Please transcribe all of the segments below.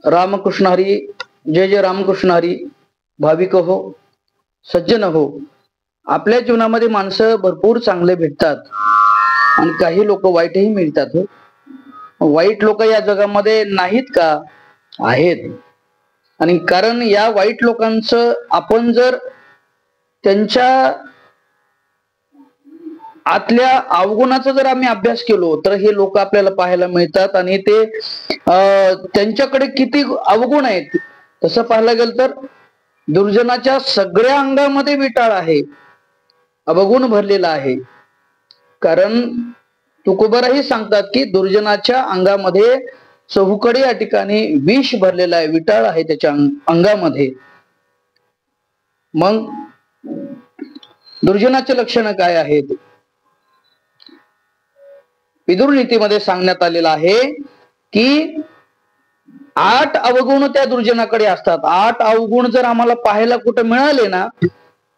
रामकृष्ण हरी, जय जय रामकृष्ण हरी. भाविक हो, सज्जन हो, आपल्या जीवनामध्ये माणसं भरपूर चांगले भेटतात आणि काही लोक वाईटही मिळतात. हो, वाईट लोक या जगामध्ये नाहीत का? आहेत. आणि कारण या वाईट लोकांचं आपण जर त्यांच्या आतल्या अवगुणाचा जर आम्ही अभ्यास केलो तर हे लोक आपल्याला पाहायला मिळतात आणि ते त्यांच्याकडे किती अवगुण आहेत. तसं पाहायला गेलं तर दुर्जनाच्या सगळ्या अंगामध्ये विटाळ आहे, अवगुण भरलेला आहे. कारण तुकोबाराही सांगतात की दुर्जनाच्या अंगामध्ये चहूकडे या ठिकाणी विष भरलेला आहे, विटाळ आहे त्याच्या अंगामध्ये. मग दुर्जनाचे लक्षण काय आहेत? विदुर नीतीमध्ये सांगण्यात आलेलं आहे की 8 अवगुण त्या दुर्जनाकडे असतात. 8 अवगुण जर आम्हाला पाहायला कुठं मिळाले ना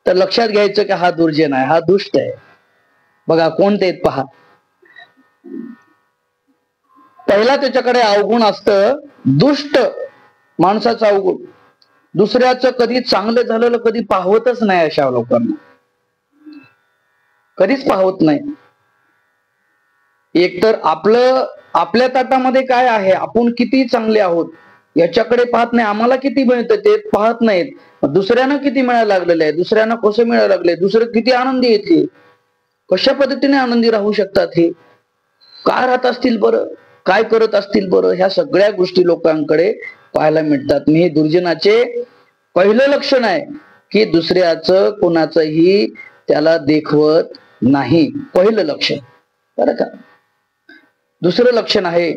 तर लक्षात घ्यायचं की हा दुर्जन आहे, हा दुष्ट आहे. बघा कोणते आहेत पहा. पहिला त्याच्याकडे अवगुण असतं दुष्ट माणसाचं अवगुण. दुसऱ्याचं कधी चांगलं झालेलं कधी पाहवतच नाही. अशा लोकांना कधीच पाहवत नाही. एकतर आपल्या ताटामध्ये काय आहे, आपण किती चांगले आहोत याच्याकडे पाहत नाही. आम्हाला किती मिळतं ते पाहत नाहीत. दुसऱ्यांना किती मिळायला लागलेलं आहे, दुसऱ्यांना कसं मिळायला लागले, दुसरे किती आनंदी येते, कशा पद्धतीने आनंदी राहू शकतात, हे काय राहत असतील बरं, काय करत असतील बरं, ह्या सगळ्या गोष्टी लोकांकडे पाहायला मिळतात. हे दुर्जनाचे पहिलं लक्षण आहे की दुसऱ्याचं कोणाचंही त्याला देखवत नाही. पहिलं लक्षण बरं का. दुसरं लक्षण आहे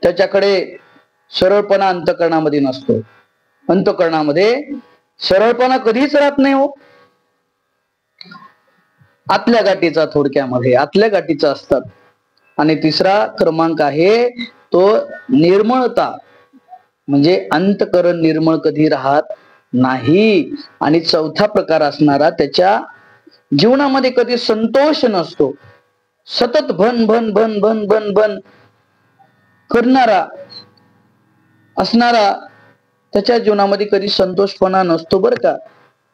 त्याच्याकडे सरळपणा अंतःकरणामध्ये नसतो. अंतःकरणामध्ये सरळपणा कधीच राहत नाही. हो, आतल्या गाठीचा, थोडक्यामध्ये आतल्या गाठीचा असतात. आणि तिसरा क्रमांक आहे तो निर्मळता, म्हणजे अंतःकरण निर्मळ कधी राहत नाही. आणि चौथा प्रकार असणारा त्याच्या जीवनामध्ये कधी संतोष नसतो. सतत भन भन भन भन भन भन करणारा असणारा त्याच्या जीवनामध्ये कधी संतोषपणा नसतो बरं का.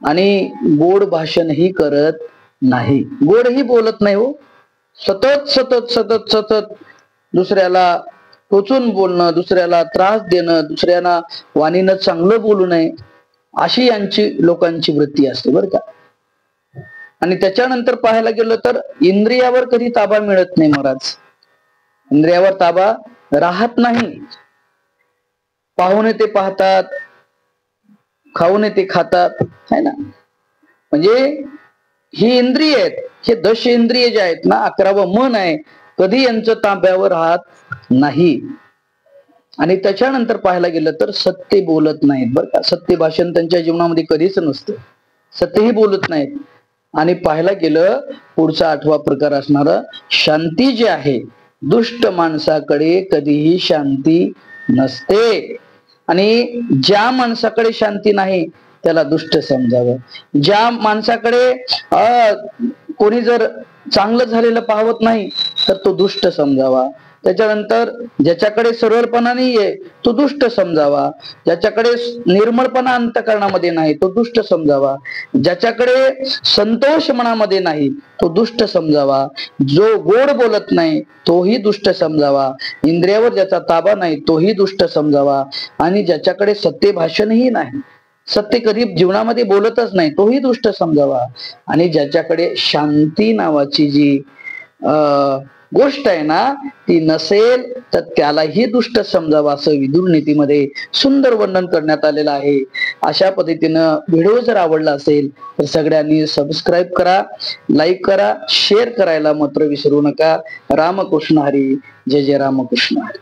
आणि गोड भाषणही करत नाही, गोडही बोलत नाही. हो, सतत सतत सतत सतत दुसऱ्याला टोचून बोलणं, दुसऱ्याला त्रास देणं, दुसऱ्यांना वाणीनं चांगलं बोलू नये, अशी यांची लोकांची वृत्ती असते बरं का. आणि त्याच्यानंतर पाहायला गेलं तर इंद्रियावर कधी ताबा मिळत नाही महाराज. इंद्रियावर ताबा राहत नाही. पाहुणे ते पाहतात, खाऊने ते खातात, है ना. म्हणजे ही इंद्रिय आहेत, हे 10 इंद्रिय जे आहेत ना, 11वं मन आहे, कधी यांचं ताब्यावर राहत नाही. आणि त्याच्यानंतर पाहायला गेलं तर सत्य बोलत नाहीत बरं का. सत्य भाषण त्यांच्या जीवनामध्ये कधीच नसतं, सत्यही बोलत नाहीत. आणि पाहायला गेलं पुढचा 8वा प्रकार असणारा शांती जे आहे, दुष्ट माणसाकडे कधीही शांती नसते. आणि ज्या माणसाकडे शांती नाही त्याला दुष्ट समजावं. ज्या माणसाकडे कोणी जर चांगलं झालेलं पाहवत नाही तर तो दुष्ट समजावा. त्याच्यानंतर ज्याच्याकडे सरळपणा नाहीये तो दुष्ट समजावा. ज्याच्याकडे निर्मळपणा अंतःकरणामध्ये नाही तो दुष्ट समजावा. ज्याच्याकडे संतोष मनामध्ये नाही तो दुष्ट समजावा. जो गोड बोलत नाही तोही दुष्ट समजावा. इंद्रियावर ज्याचा ताबा नाही तोही दुष्ट समजावा. आणि ज्याच्याकडे सत्य भाषणही नाही, सत्य कधी जीवनामध्ये बोलतच नाही, तोही दुष्ट समजावा. आणि ज्याच्याकडे शांती नावाची जी गोष्ट आहे ना ती नसेल तर त्यालाही दुष्ट समजावा, असं विदुर नीतीमध्ये सुंदर वर्णन करण्यात आलेलं आहे. अशा पद्धतीनं व्हिडिओ जर आवडला असेल तर सगळ्यांनी सबस्क्राईब करा, लाईक करा, शेअर करायला मात्र विसरू नका. रामकृष्ण हरी, जय जय रामकृष्ण हरी.